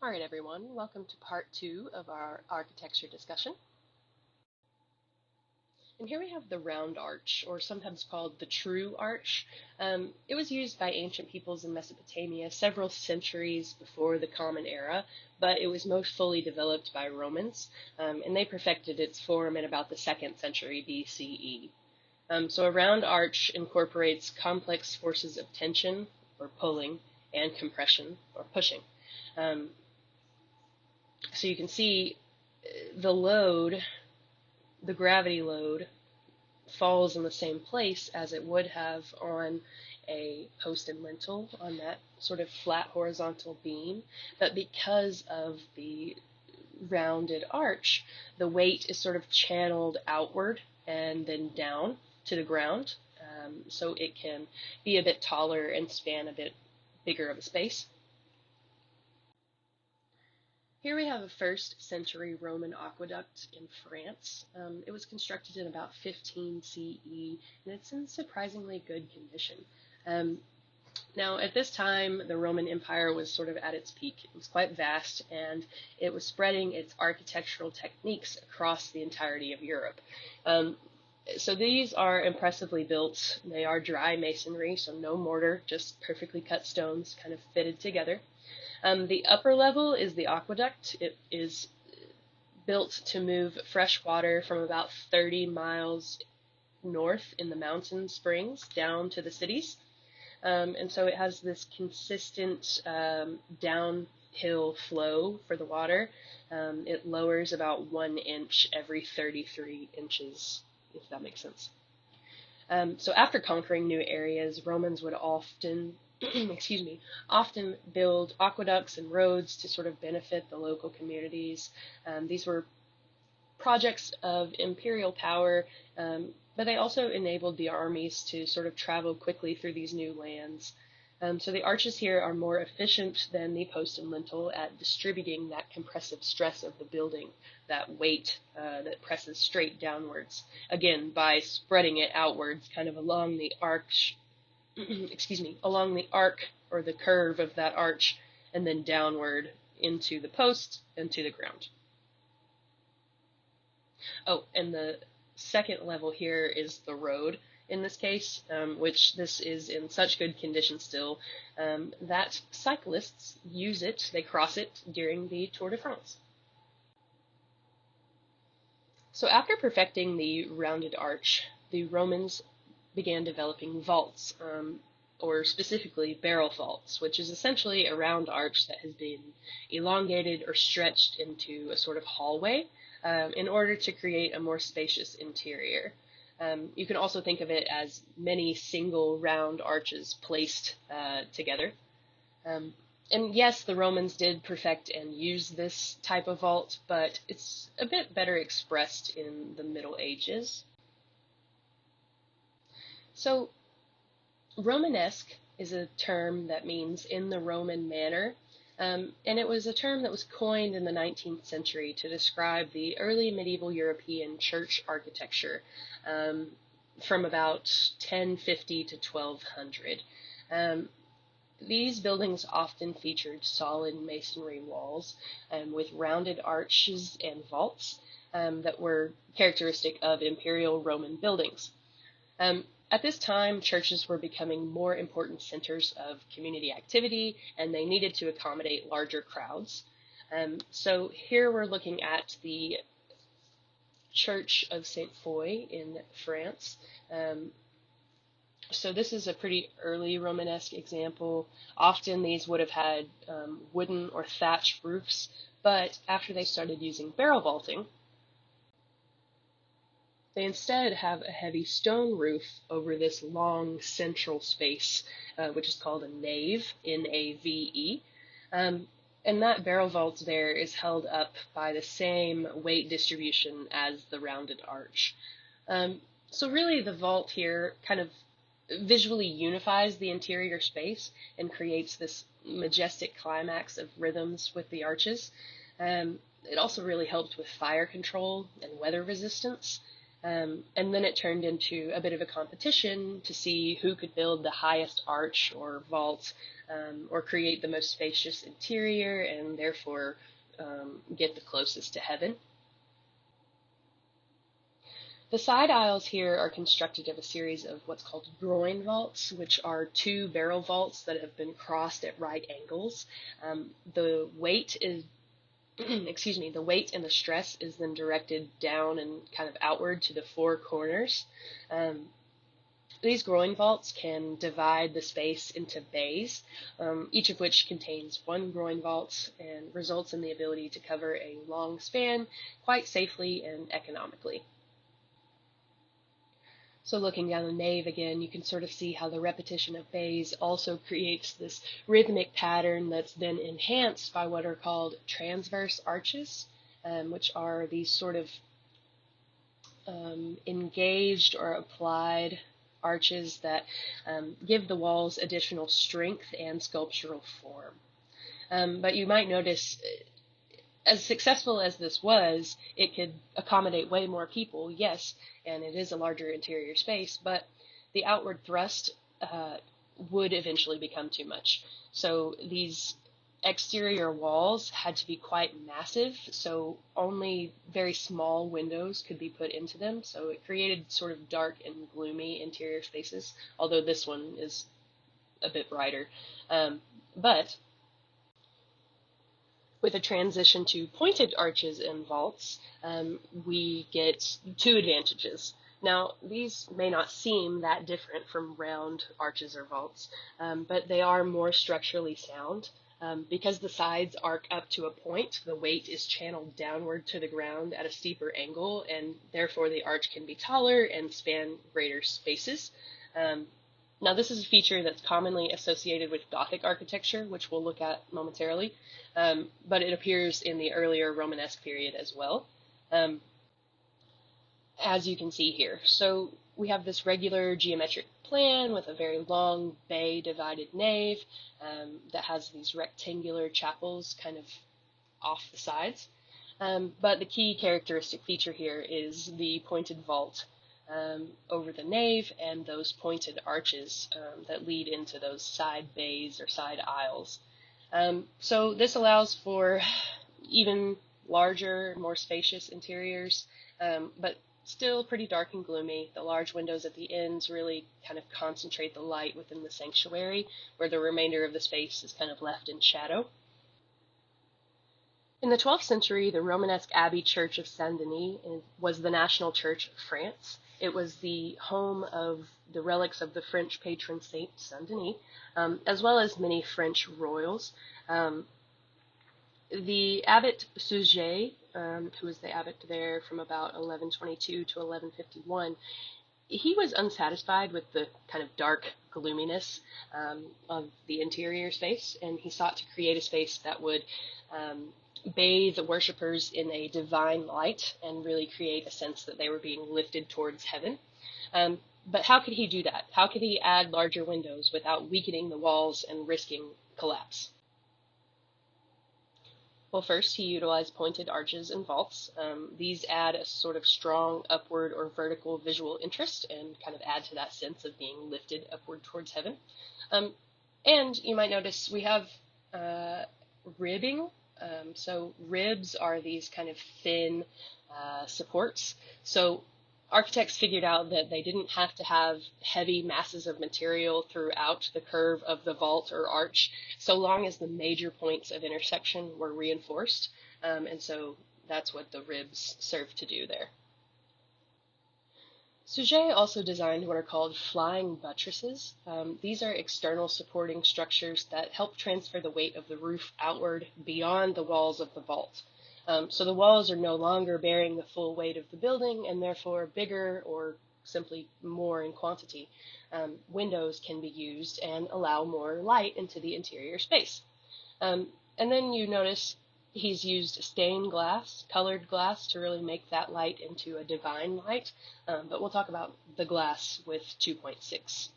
All right, everyone, welcome to part 2 of our architecture discussion. And here we have the round arch, or sometimes called the true arch. It was used by ancient peoples in Mesopotamia several centuries before the Common Era, but it was most fully developed by Romans, and they perfected its form in about the 2nd century BCE. So a round arch incorporates complex forces of tension, or pulling, and compression, or pushing. Um, so you can see the load, the gravity load, falls in the same place as it would have on a post and lintel on that sort of flat horizontal beam. But because of the rounded arch, the weight is sort of channeled outward and then down to the ground. So it can be a bit taller and span a bit bigger of a space. Here we have a 1st century Roman aqueduct in France. It was constructed in about 15 CE, and it's in surprisingly good condition. Now, at this time, the Roman Empire was sort of at its peak. It was quite vast, and it was spreading its architectural techniques across the entirety of Europe. So these are impressively built. They are dry masonry, so no mortar, just perfectly cut stones kind of fitted together. The upper level is the aqueduct. It is built to move fresh water from about 30 miles north in the mountain springs down to the cities. And so it has this consistent downhill flow for the water. It lowers about 1 inch every 33 inches, if that makes sense. So after conquering new areas, Romans would often often build aqueducts and roads to sort of benefit the local communities. These were projects of imperial power, but they also enabled the armies to sort of travel quickly through these new lands. So the arches here are more efficient than the post and lintel at distributing that compressive stress of the building, that weight that presses straight downwards, again, by spreading it outwards, kind of along the arch, along the arc or the curve of that arch, and then downward into the post and to the ground. Oh, and the 2nd level here is the road in this case, which this is in such good condition still that cyclists use it, they cross it during the Tour de France. So after perfecting the rounded arch, the Romans began developing vaults, or specifically barrel vaults, which is essentially a round arch that has been elongated or stretched into a sort of hallway in order to create a more spacious interior. You can also think of it as many single round arches placed together. And yes, the Romans did perfect and use this type of vault, but it's a bit better expressed in the Middle Ages. So Romanesque is a term that means in the Roman manner, and it was a term that was coined in the 19th century to describe the early medieval European church architecture from about 1050 to 1200. These buildings often featured solid masonry walls with rounded arches and vaults that were characteristic of imperial Roman buildings. At this time, churches were becoming more important centers of community activity, and they needed to accommodate larger crowds. So here we're looking at the Church of St. Foy in France. So this is a pretty early Romanesque example. Often these would have had wooden or thatched roofs, but after they started using barrel vaulting, they instead have a heavy stone roof over this long central space, which is called a nave, N-A-V-E. And that barrel vault there is held up by the same weight distribution as the rounded arch. So really the vault here kind of visually unifies the interior space and creates this majestic climax of rhythms with the arches. It also really helped with fire control and weather resistance. And then it turned into a bit of a competition to see who could build the highest arch or vault, or create the most spacious interior and therefore get the closest to heaven. The side aisles here are constructed of a series of what's called groin vaults, which are two barrel vaults that have been crossed at right angles. The weight is the weight and the stress is then directed down and kind of outward to the four corners. Um, these groin vaults can divide the space into bays, each of which contains one groin vault and results in the ability to cover a long span quite safely and economically. So looking down the nave again, you can sort of see how the repetition of bays also creates this rhythmic pattern that's then enhanced by what are called transverse arches, which are these sort of engaged or applied arches that give the walls additional strength and sculptural form. But you might notice, as successful as this was, it could accommodate way more people, yes, and it is a larger interior space, but the outward thrust would eventually become too much. So these exterior walls had to be quite massive, so only very small windows could be put into them, so it created sort of dark and gloomy interior spaces, although this one is a bit brighter. But with a transition to pointed arches and vaults, we get two advantages. Now, these may not seem that different from round arches or vaults, but they are more structurally sound. Because the sides arc up to a point, the weight is channeled downward to the ground at a steeper angle, and therefore the arch can be taller and span greater spaces. Now, this is a feature that's commonly associated with Gothic architecture, which we'll look at momentarily, but it appears in the earlier Romanesque period as well, as you can see here. So we have this regular geometric plan with a very long bay-divided nave that has these rectangular chapels kind of off the sides. But the key characteristic feature here is the pointed vault over the nave and those pointed arches that lead into those side bays or side aisles. So this allows for even larger, more spacious interiors, but still pretty dark and gloomy. The large windows at the ends really kind of concentrate the light within the sanctuary, where the remainder of the space is kind of left in shadow. In the 12th century, the Romanesque Abbey Church of Saint-Denis was the national church of France. It was the home of the relics of the French patron saint Saint-Denis, as well as many French royals. The abbot Suger, who was the abbot there from about 1122 to 1151, he was unsatisfied with the kind of dark gloominess of the interior space, and he sought to create a space that would bathe the worshippers in a divine light and really create a sense that they were being lifted towards heaven. But how could he do that? How could he add larger windows without weakening the walls and risking collapse? Well, first, he utilized pointed arches and vaults. These add a sort of strong upward or vertical visual interest and kind of add to that sense of being lifted upward towards heaven. And you might notice we have ribbing. So ribs are these kind of thin supports. So architects figured out that they didn't have to have heavy masses of material throughout the curve of the vault or arch, so long as the major points of intersection were reinforced. And so that's what the ribs serve to do there. Suger also designed what are called flying buttresses. These are external supporting structures that help transfer the weight of the roof outward beyond the walls of the vault. So the walls are no longer bearing the full weight of the building and therefore bigger or simply more in quantity. Windows can be used and allow more light into the interior space. And then you notice he's used stained glass, colored glass, to really make that light into a divine light. But we'll talk about the glass with 2.6.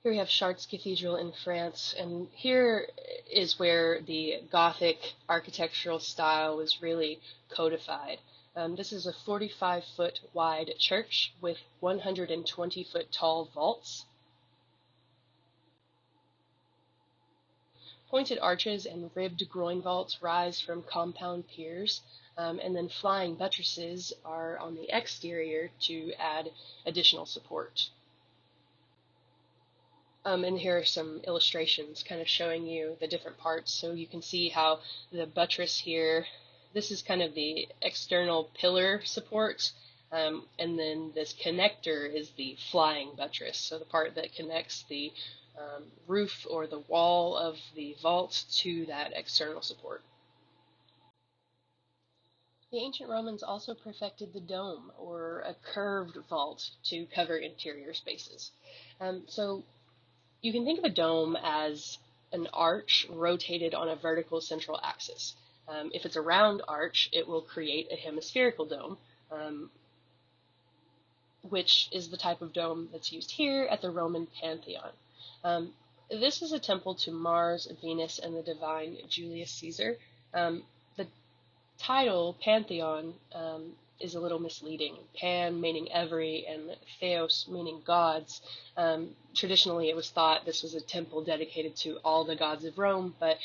Here we have Chartres Cathedral in France, and here is where the Gothic architectural style was really codified. This is a 45-foot wide church with 120-foot tall vaults. Pointed arches and ribbed groin vaults rise from compound piers, and then flying buttresses are on the exterior to add additional support. And here are some illustrations kind of showing you the different parts. So you can see how the buttress here, this is kind of the external pillar support, and then this connector is the flying buttress, so the part that connects the roof or the wall of the vault to that external support. The ancient Romans also perfected the dome, or a curved vault, to cover interior spaces. So you can think of a dome as an arch rotated on a vertical central axis. If it's a round arch, it will create a hemispherical dome, which is the type of dome that's used here at the Roman Pantheon. This is a temple to Mars, Venus, and the divine Julius Caesar. The title, Pantheon, is a little misleading. Pan meaning every, and theos meaning gods. Traditionally, it was thought this was a temple dedicated to all the gods of Rome, but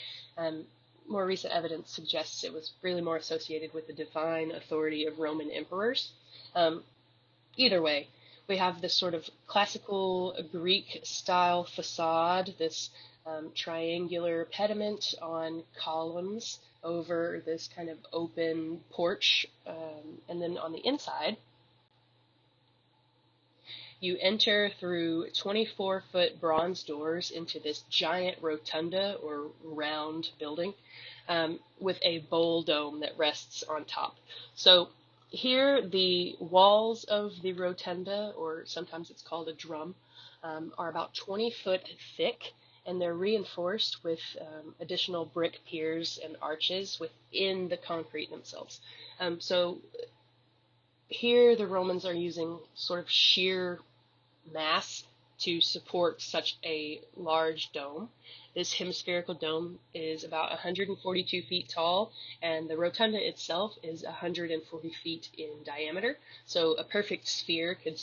more recent evidence suggests it was really more associated with the divine authority of Roman emperors. Either way, we have this sort of classical Greek-style facade, this triangular pediment on columns over this kind of open porch, and then on the inside, you enter through 24-foot bronze doors into this giant rotunda or round building, with a bowl dome that rests on top. So here, the walls of the rotunda, or sometimes it's called a drum, are about 20 foot thick, and they're reinforced with additional brick piers and arches within the concrete themselves. So here the Romans are using sort of sheer mass to support such a large dome. This hemispherical dome is about 142 feet tall, and the rotunda itself is 140 feet in diameter. So a perfect sphere could,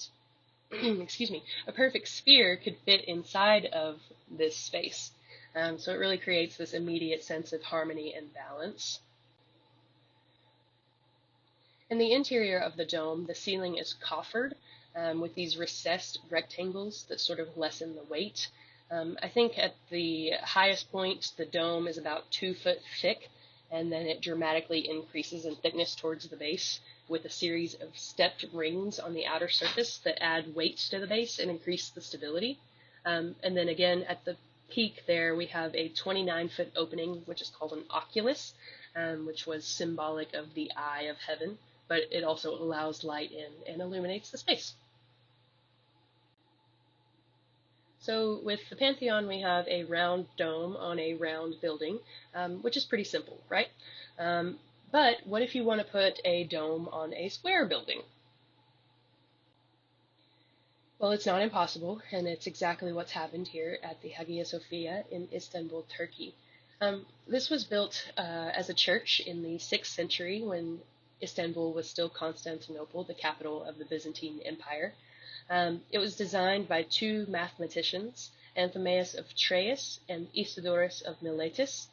a perfect sphere could fit inside of this space. So it really creates this immediate sense of harmony and balance. In the interior of the dome, the ceiling is coffered with these recessed rectangles that sort of lessen the weight. I think at the highest point, the dome is about 2 foot thick, and then it dramatically increases in thickness towards the base with a series of stepped rings on the outer surface that add weight to the base and increase the stability. And then again, at the peak there, we have a 29-foot opening, which is called an oculus, which was symbolic of the eye of heaven, but it also allows light in and illuminates the space. So with the Pantheon, we have a round dome on a round building, which is pretty simple, right? But what if you want to put a dome on a square building? Well, it's not impossible, and it's exactly what's happened here at the Hagia Sophia in Istanbul, Turkey. This was built as a church in the 6th century when Istanbul was still Constantinople, the capital of the Byzantine Empire. It was designed by two mathematicians, Anthemius of Traus and Isidorus of Miletus.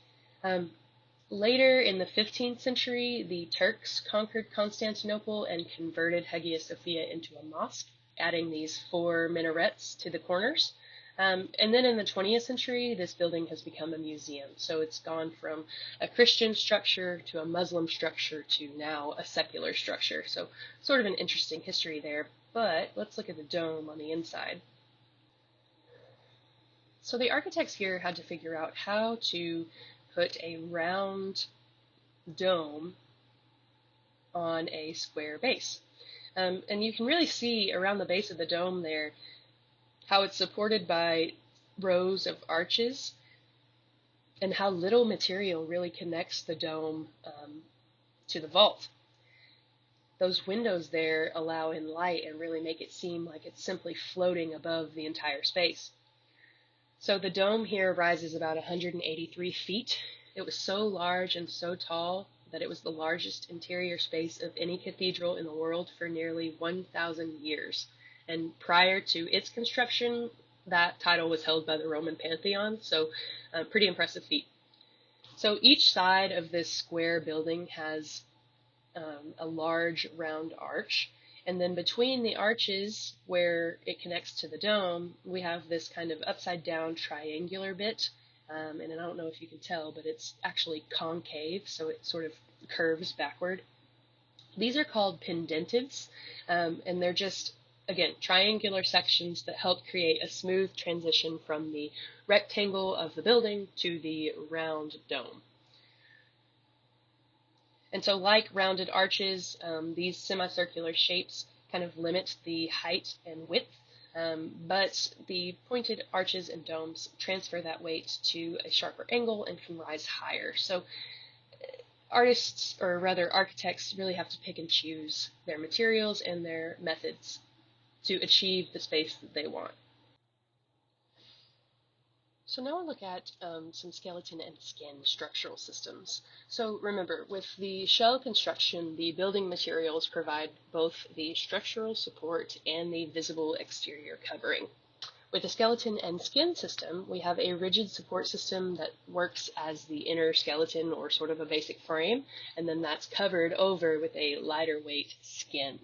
Later in the 15th century, the Turks conquered Constantinople and converted Hagia Sophia into a mosque, adding these 4 minarets to the corners. And then in the 20th century, this building has become a museum. So it's gone from a Christian structure to a Muslim structure to now a secular structure. So sort of an interesting history there. But let's look at the dome on the inside. So the architects here had to figure out how to put a round dome on a square base. And you can really see around the base of the dome there how it's supported by rows of arches and how little material really connects the dome to the vault. Those windows there allow in light and really make it seem like it's simply floating above the entire space. So the dome here rises about 183 feet. It was so large and so tall that it was the largest interior space of any cathedral in the world for nearly 1,000 years. And prior to its construction, that title was held by the Roman Pantheon, so pretty impressive feat. So each side of this square building has a large round arch, and then between the arches where it connects to the dome, we have this kind of upside down triangular bit, and I don't know if you can tell, but it's actually concave, so it sort of curves backward. These are called pendentives, and they're just, again, triangular sections that help create a smooth transition from the rectangle of the building to the round dome. And so like rounded arches, these semicircular shapes kind of limit the height and width, but the pointed arches and domes transfer that weight to a sharper angle and can rise higher. So artists, or rather architects, really have to pick and choose their materials and their methods to achieve the space that they want. So now we'll look at some skeleton and skin structural systems. So remember, with the shell construction, the building materials provide both the structural support and the visible exterior covering. With the skeleton and skin system, we have a rigid support system that works as the inner skeleton, or sort of a basic frame, and then that's covered over with a lighter weight skin.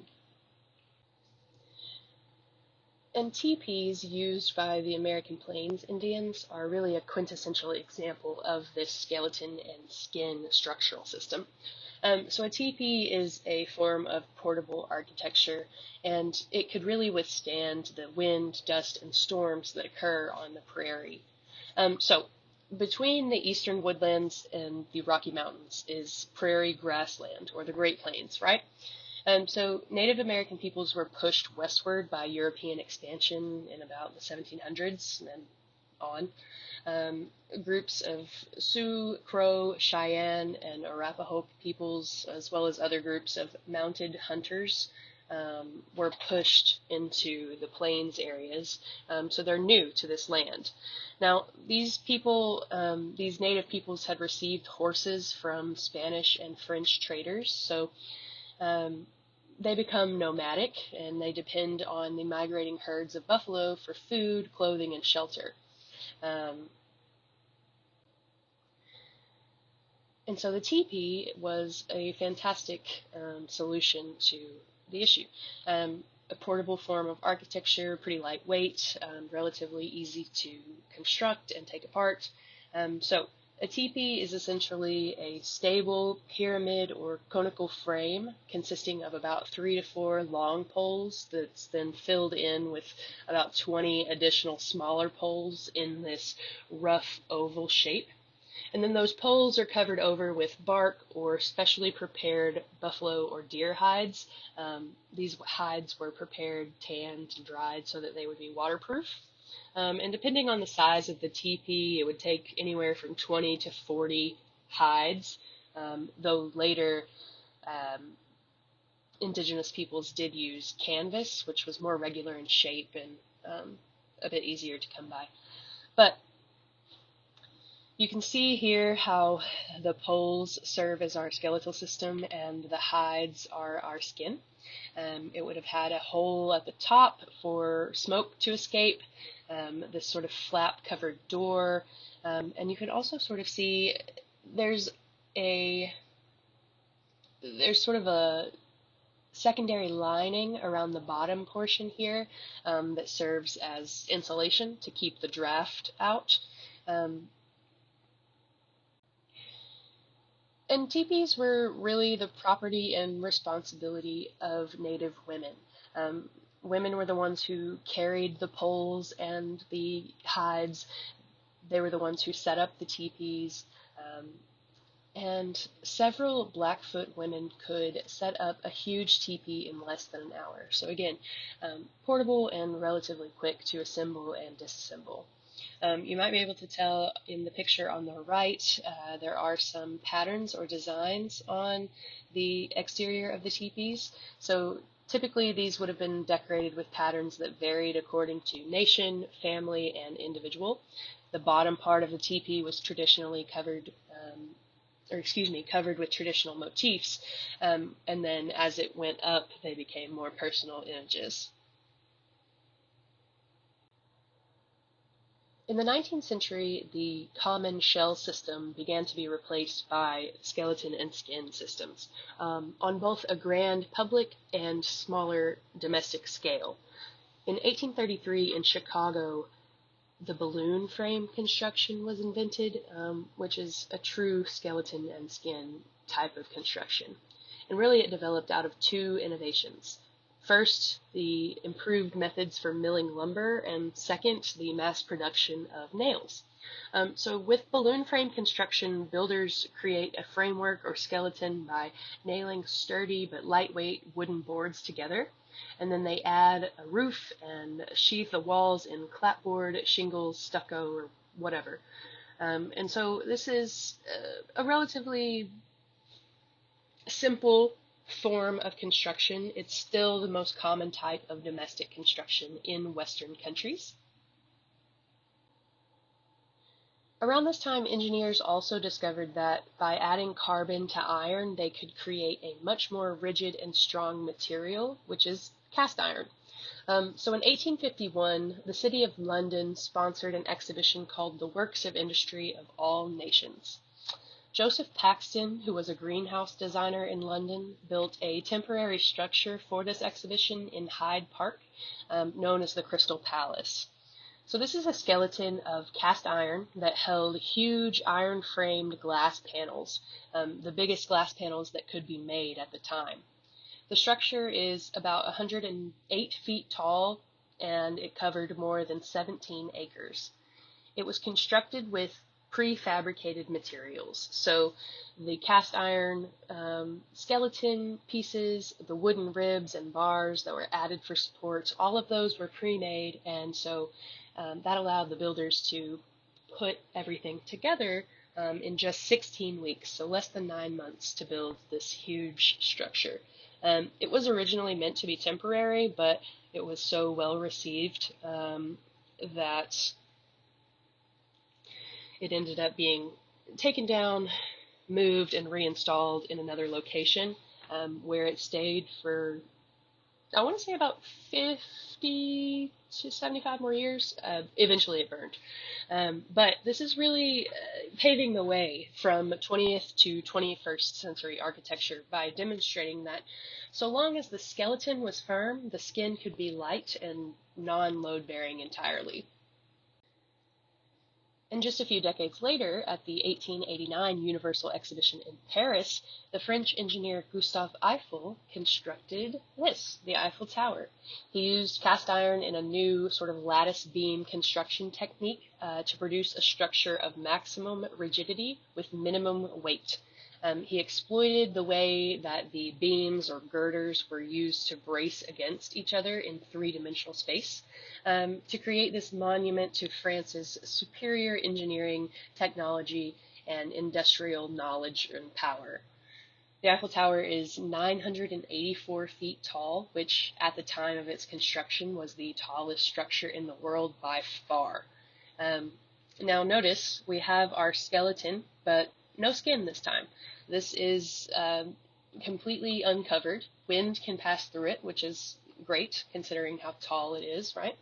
And teepees used by the American Plains Indians are really a quintessential example of this skeleton and skin structural system. So a teepee is a form of portable architecture, and it could really withstand the wind, dust, and storms that occur on the prairie. So between the eastern woodlands and the Rocky Mountains is prairie grassland, or the Great Plains, right? So Native American peoples were pushed westward by European expansion in about the 1700s and then on. Groups of Sioux, Crow, Cheyenne, and Arapaho peoples, as well as other groups of mounted hunters, were pushed into the plains areas, so they're new to this land. Now, these people, these native peoples had received horses from Spanish and French traders, so they become nomadic, and they depend on the migrating herds of buffalo for food, clothing, and shelter. And so the teepee was a fantastic solution to the issue. A portable form of architecture, pretty lightweight, relatively easy to construct and take apart. So a teepee is essentially a stable pyramid or conical frame consisting of about 3 to 4 long poles that's then filled in with about 20 additional smaller poles in this rough oval shape. And then those poles are covered over with bark or specially prepared buffalo or deer hides. These hides were prepared, tanned, and dried so that they would be waterproof. And depending on the size of the teepee, it would take anywhere from 20 to 40 hides, though later indigenous peoples did use canvas, which was more regular in shape and a bit easier to come by. But you can see here how the poles serve as our skeletal system and the hides are our skin. It would have had a hole at the top for smoke to escape, this sort of flap-covered door, and you can also sort of see there's sort of a secondary lining around the bottom portion here that serves as insulation to keep the draft out. And teepees were really the property and responsibility of Native women. Women were the ones who carried the poles and the hides. They were the ones who set up the teepees. And several Blackfoot women could set up a huge teepee in less than an hour. So again, portable and relatively quick to assemble and disassemble. You might be able to tell in the picture on the right, there are some patterns or designs on the exterior of the teepees. So typically these would have been decorated with patterns that varied according to nation, family, and individual. The bottom part of the teepee was traditionally covered covered with traditional motifs. And then as it went up, they became more personal images. In the 19th century, the common shell system began to be replaced by skeleton and skin systems on both a grand public and smaller domestic scale. In 1833 in Chicago, the balloon frame construction was invented, which is a true skeleton and skin type of construction. And really it developed out of two innovations. First, the improved methods for milling lumber, and second, the mass production of nails. So with balloon frame construction, builders create a framework or skeleton by nailing sturdy but lightweight wooden boards together, and then they add a roof and sheathe the walls in clapboard, shingles, stucco, or whatever. And so this is a relatively simple form of construction. It's still the most common type of domestic construction in Western countries. Around this time, engineers also discovered that by adding carbon to iron, they could create a much more rigid and strong material, which is cast iron. So in 1851, the City of London sponsored an exhibition called The Works of Industry of All Nations. Joseph Paxton, who was a greenhouse designer in London, built a temporary structure for this exhibition in Hyde Park, known as the Crystal Palace. So this is a skeleton of cast iron that held huge iron-framed glass panels, the biggest glass panels that could be made at the time. The structure is about 108 feet tall, and it covered more than 17 acres. It was constructed with prefabricated materials. So the cast iron skeleton pieces, the wooden ribs and bars that were added for supports, all of those were pre-made, and so that allowed the builders to put everything together in just 16 weeks, so less than 9 months to build this huge structure. It was originally meant to be temporary, but it was so well received that it ended up being taken down, moved, and reinstalled in another location, where it stayed for, I want to say, about 50 to 75 more years. Eventually it burned. But this is really paving the way from 20th to 21st century architecture by demonstrating that so long as the skeleton was firm, the skin could be light and non-load bearing entirely. And just a few decades later, at the 1889 Universal Exhibition in Paris, the French engineer Gustave Eiffel constructed this, the Eiffel Tower. He used cast iron in a new sort of lattice beam construction technique to produce a structure of maximum rigidity with minimum weight. He exploited the way that the beams or girders were used to brace against each other in three-dimensional space to create this monument to France's superior engineering, technology, and industrial knowledge and power. The Eiffel Tower is 984 feet tall, which at the time of its construction was the tallest structure in the world by far. Now notice we have our skeleton, but no skin this time. This is completely uncovered. Wind can pass through it, which is great considering how tall it is, right?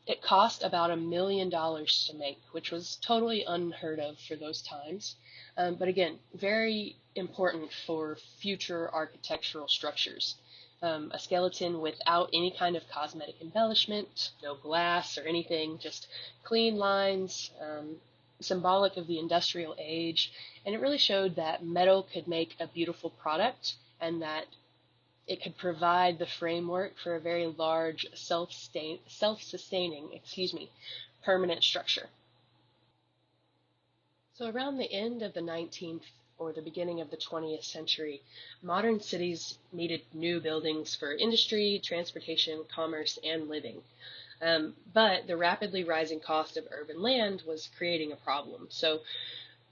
It cost about $1 million to make, which was totally unheard of for those times. But again, very important for future architectural structures. A skeleton without any kind of cosmetic embellishment, no glass or anything, just clean lines, symbolic of the industrial age, and it really showed that metal could make a beautiful product and that it could provide the framework for a very large self-sustaining, permanent structure. So around the end of the 19th or the beginning of the 20th century, modern cities needed new buildings for industry, transportation, commerce, and living. But the rapidly rising cost of urban land was creating a problem. So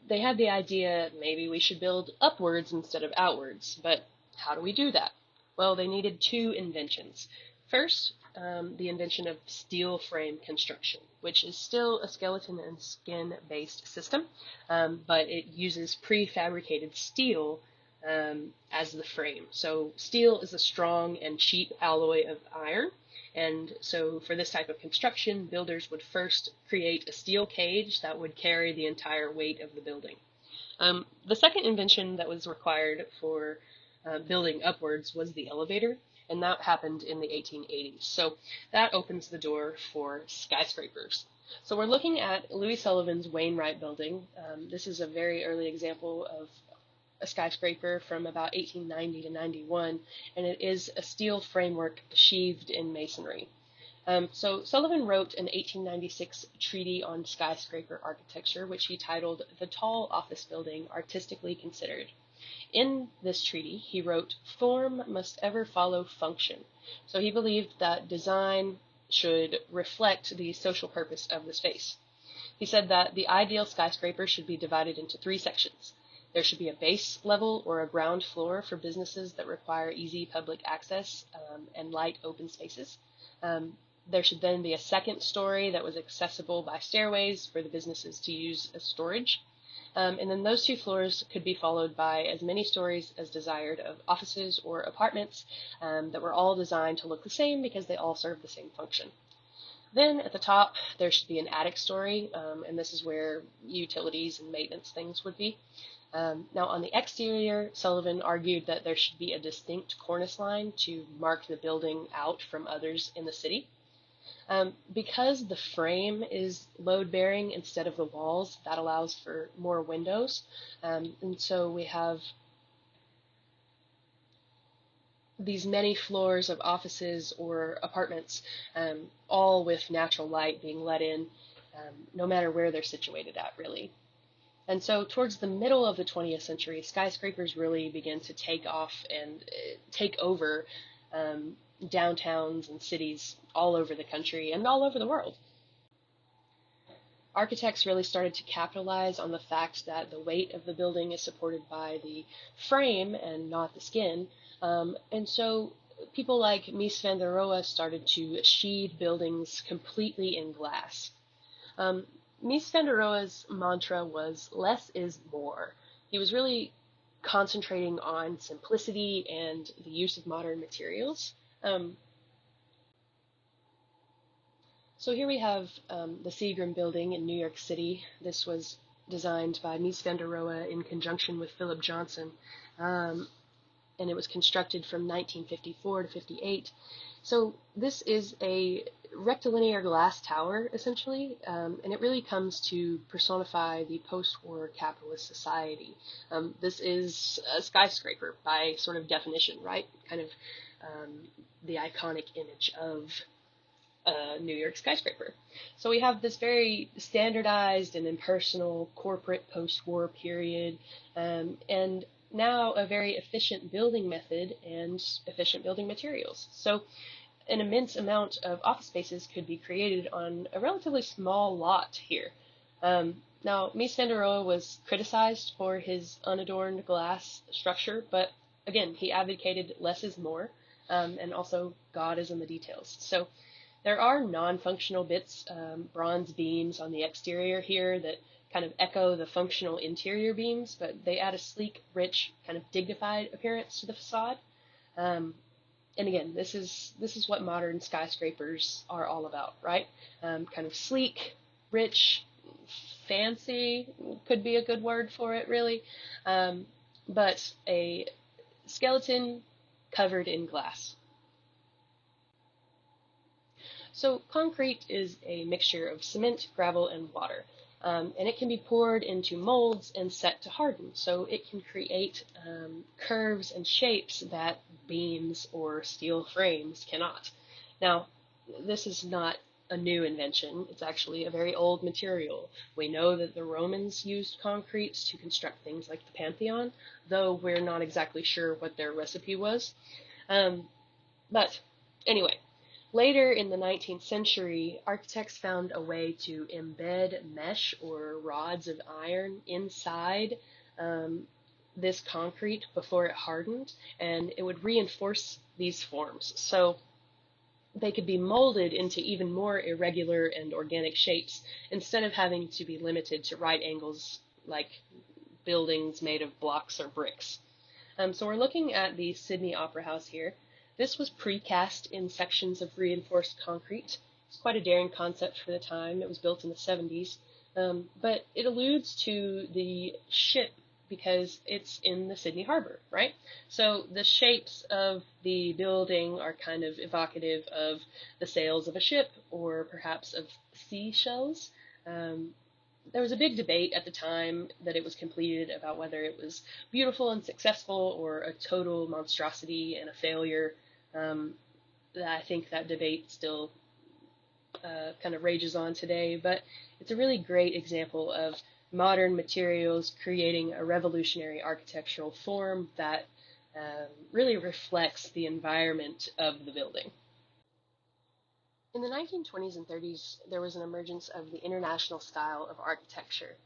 they had the idea maybe we should build upwards instead of outwards. But how do we do that? Well, they needed two inventions. First, the invention of steel frame construction, which is still a skeleton and skin-based system, but it uses prefabricated steel as the frame. So steel is a strong and cheap alloy of iron, and so for this type of construction, builders would first create a steel cage that would carry the entire weight of the building. The second invention that was required for building upwards was the elevator, and that happened in the 1880s. So that opens the door for skyscrapers. So we're looking at Louis Sullivan's Wainwright building. This is a very early example of a skyscraper from about 1890 to 91, and it is a steel framework sheathed in masonry. So Sullivan wrote an 1896 treaty on skyscraper architecture, which he titled The Tall Office Building Artistically Considered. In this treaty, he wrote, "Form must ever follow function." So he believed that design should reflect the social purpose of the space. He said that the ideal skyscraper should be divided into three sections. There should be a base level or a ground floor for businesses that require easy public access and light open spaces. There should then be a second story that was accessible by stairways for the businesses to use as storage. And then those two floors could be followed by as many stories as desired of offices or apartments that were all designed to look the same because they all serve the same function. Then at the top, there should be an attic story, and this is where utilities and maintenance things would be. Now on the exterior, Sullivan argued that there should be a distinct cornice line to mark the building out from others in the city. Because the frame is load-bearing instead of the walls, that allows for more windows. And so we have these many floors of offices or apartments, all with natural light being let in, no matter where they're situated at, really. And so towards the middle of the 20th century, skyscrapers really began to take off and take over downtowns and cities all over the country and all over the world. Architects really started to capitalize on the fact that the weight of the building is supported by the frame and not the skin. And so people like Mies van der Rohe started to sheathe buildings completely in glass. Mies van der Rohe's mantra was less is more. He was really concentrating on simplicity and the use of modern materials. So here we have the Seagram building in New York City. This was designed by Mies van der Rohe in conjunction with Philip Johnson, and it was constructed from 1954 to 58. So this is a rectilinear glass tower, essentially, and it really comes to personify the post-war capitalist society. This is a skyscraper by sort of definition, right? Kind of the iconic image of a New York skyscraper. So we have this very standardized and impersonal corporate post-war period, and now a very efficient building method and efficient building materials. So an immense amount of office spaces could be created on a relatively small lot here. Now, Mies van der Rohe was criticized for his unadorned glass structure, but again, he advocated less is more, and also God is in the details. So there are non-functional bits, bronze beams on the exterior here that kind of echo the functional interior beams, but they add a sleek, rich, kind of dignified appearance to the facade. And again, this is what modern skyscrapers are all about, right? Kind of sleek, rich, fancy could be a good word for it, really, but a skeleton covered in glass. So concrete is a mixture of cement, gravel, and water. And it can be poured into molds and set to harden. So it can create curves and shapes that beams or steel frames cannot. Now, this is not a new invention. It's actually a very old material. We know that the Romans used concrete to construct things like the Pantheon, though we're not exactly sure what their recipe was. But anyway, later in the 19th century, architects found a way to embed mesh or rods of iron inside this concrete before it hardened, and it would reinforce these forms. So they could be molded into even more irregular and organic shapes instead of having to be limited to right angles like buildings made of blocks or bricks. So we're looking at the Sydney Opera House here. This was precast in sections of reinforced concrete. It's quite a daring concept for the time. It was built in the 70s, but it alludes to the ship because it's in the Sydney Harbor, right? So the shapes of the building are kind of evocative of the sails of a ship or perhaps of seashells. Um, there was a big debate at the time that it was completed about whether it was beautiful and successful or a total monstrosity and a failure. Um, I think that debate still kind of rages on today, but it's a really great example of modern materials creating a revolutionary architectural form that really reflects the environment of the building. In the 1920s and 30s, there was an emergence of the international style of architecture.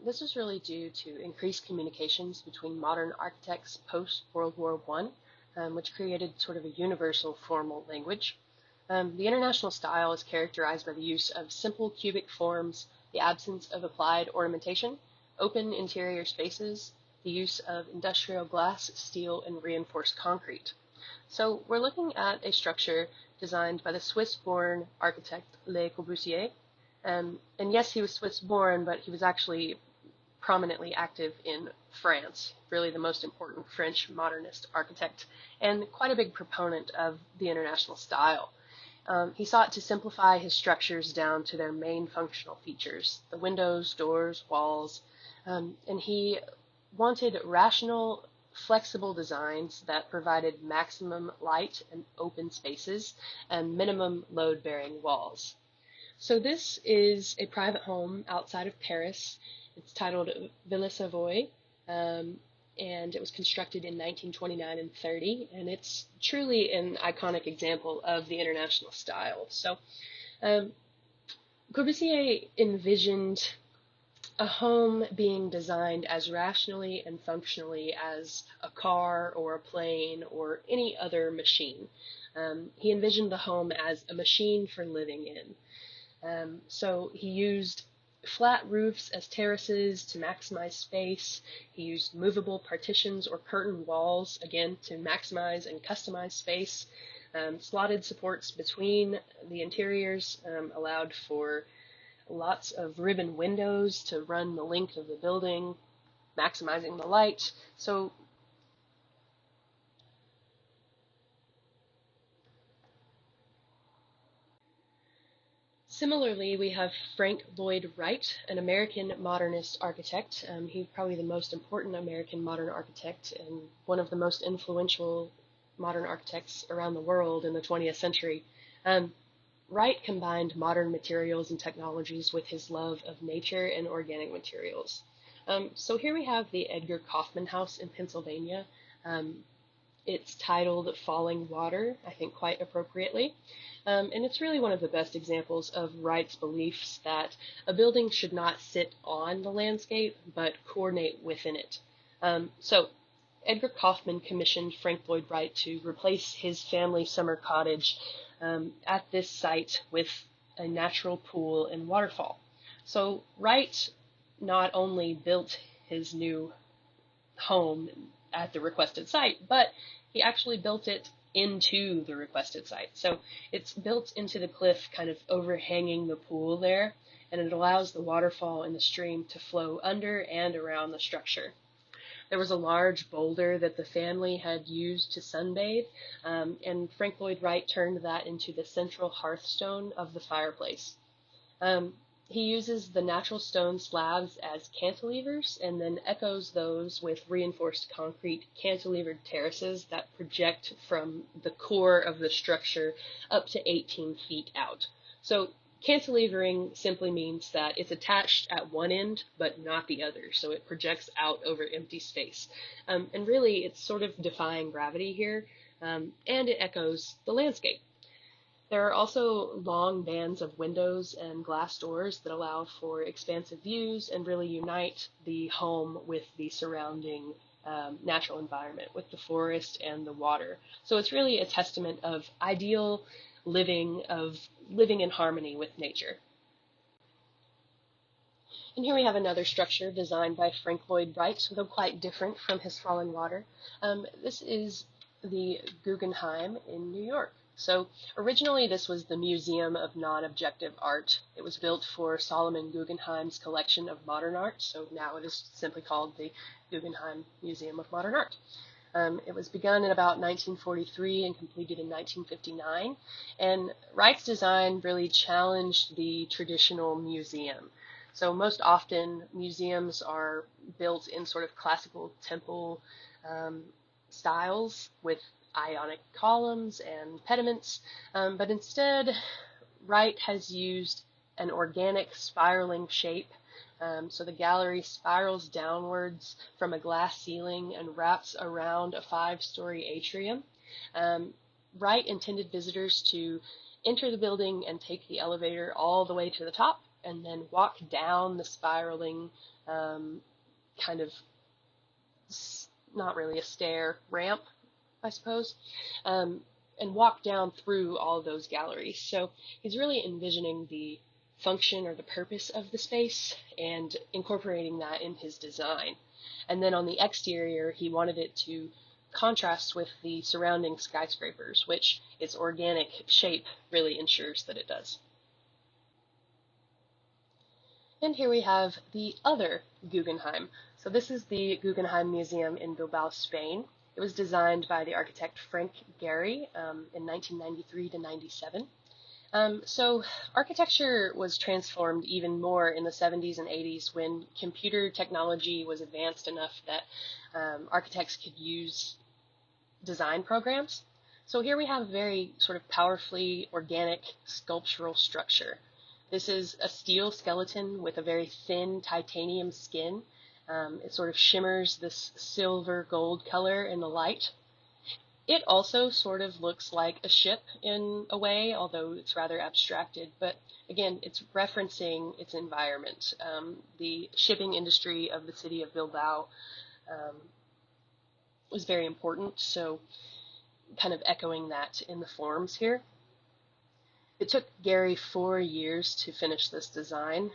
This was really due to increased communications between modern architects post-World War I, which created sort of a universal formal language. The international style is characterized by the use of simple cubic forms, the absence of applied ornamentation, open interior spaces, the use of industrial glass, steel, and reinforced concrete. So we're looking at a structure designed by the Swiss-born architect Le Corbusier. And yes, he was Swiss-born, but he was actually prominently active in France, really the most important French modernist architect, and quite a big proponent of the international style. He sought to simplify his structures down to their main functional features, the windows, doors, walls, and he wanted rational, flexible designs that provided maximum light and open spaces and minimum load-bearing walls. So this is a private home outside of Paris. It's titled Villa Savoye, and it was constructed in 1929 and 30, and it's truly an iconic example of the international style. So Corbusier envisioned a home being designed as rationally and functionally as a car or a plane or any other machine. He envisioned the home as a machine for living in. So he used flat roofs as terraces to maximize space. He used movable partitions or curtain walls, again, to maximize and customize space. Slotted supports between the interiors allowed for lots of ribbon windows to run the length of the building, maximizing the light. So similarly, we have Frank Lloyd Wright, an American modernist architect. He's probably the most important American modern architect and one of the most influential modern architects around the world in the 20th century. Wright combined modern materials and technologies with his love of nature and organic materials. So here we have the Edgar Kaufman House in Pennsylvania. It's titled Falling Water, I think quite appropriately. And it's really one of the best examples of Wright's beliefs that a building should not sit on the landscape, but coordinate within it. So Edgar Kaufman commissioned Frank Lloyd Wright to replace his family summer cottage at this site with a natural pool and waterfall. So Wright not only built his new home at the requested site, but he actually built it into the requested site. So it's built into the cliff, kind of overhanging the pool there, and it allows the waterfall and the stream to flow under and around the structure. There was a large boulder that the family had used to sunbathe, and Frank Lloyd Wright turned that into the central hearthstone of the fireplace. He uses the natural stone slabs as cantilevers and then echoes those with reinforced concrete cantilevered terraces that project from the core of the structure up to 18 feet out. So cantilevering simply means that it's attached at one end but not the other, so it projects out over empty space. And really, it's sort of defying gravity here, and it echoes the landscape. There are also long bands of windows and glass doors that allow for expansive views and really unite the home with the surrounding natural environment, with the forest and the water. So it's really a testament of ideal living in harmony with nature. And here we have another structure designed by Frank Lloyd Wright, though quite different from his Fallen Water. This is the Guggenheim in New York. So originally this was the Museum of Non-Objective Art. It was built for Solomon Guggenheim's collection of modern art, so now it is simply called the Guggenheim Museum of Modern Art. It was begun in about 1943 and completed in 1959, and Wright's design really challenged the traditional museum. So most often museums are built in sort of classical temple styles with ionic columns and pediments, but instead Wright has used an organic spiraling shape. So the gallery spirals downwards from a glass ceiling and wraps around a 5-story atrium. Wright intended visitors to enter the building and take the elevator all the way to the top, and then walk down the spiraling kind of, not really a stair, ramp, I suppose, and walk down through all those galleries. So he's really envisioning the function or the purpose of the space and incorporating that in his design. And then on the exterior, he wanted it to contrast with the surrounding skyscrapers, which its organic shape really ensures that it does. And here we have the other Guggenheim. So this is the Guggenheim Museum in Bilbao, Spain. It was designed by the architect Frank Gehry in 1993 to 97. So architecture was transformed even more in the 70s and 80s when computer technology was advanced enough that architects could use design programs. So here we have a very sort of powerfully organic sculptural structure. This is a steel skeleton with a very thin titanium skin. It sort of shimmers this silver gold color in the light. It also sort of looks like a ship in a way, although it's rather abstracted, but again, it's referencing its environment. The shipping industry of the city of Bilbao was very important, so kind of echoing that in the forms here. It took Gehry 4 years to finish this design,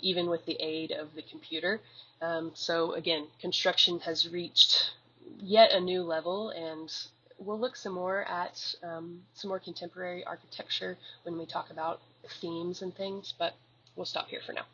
even with the aid of the computer. So again, construction has reached yet a new level, and we'll look some more at some more contemporary architecture when we talk about themes and things, but we'll stop here for now.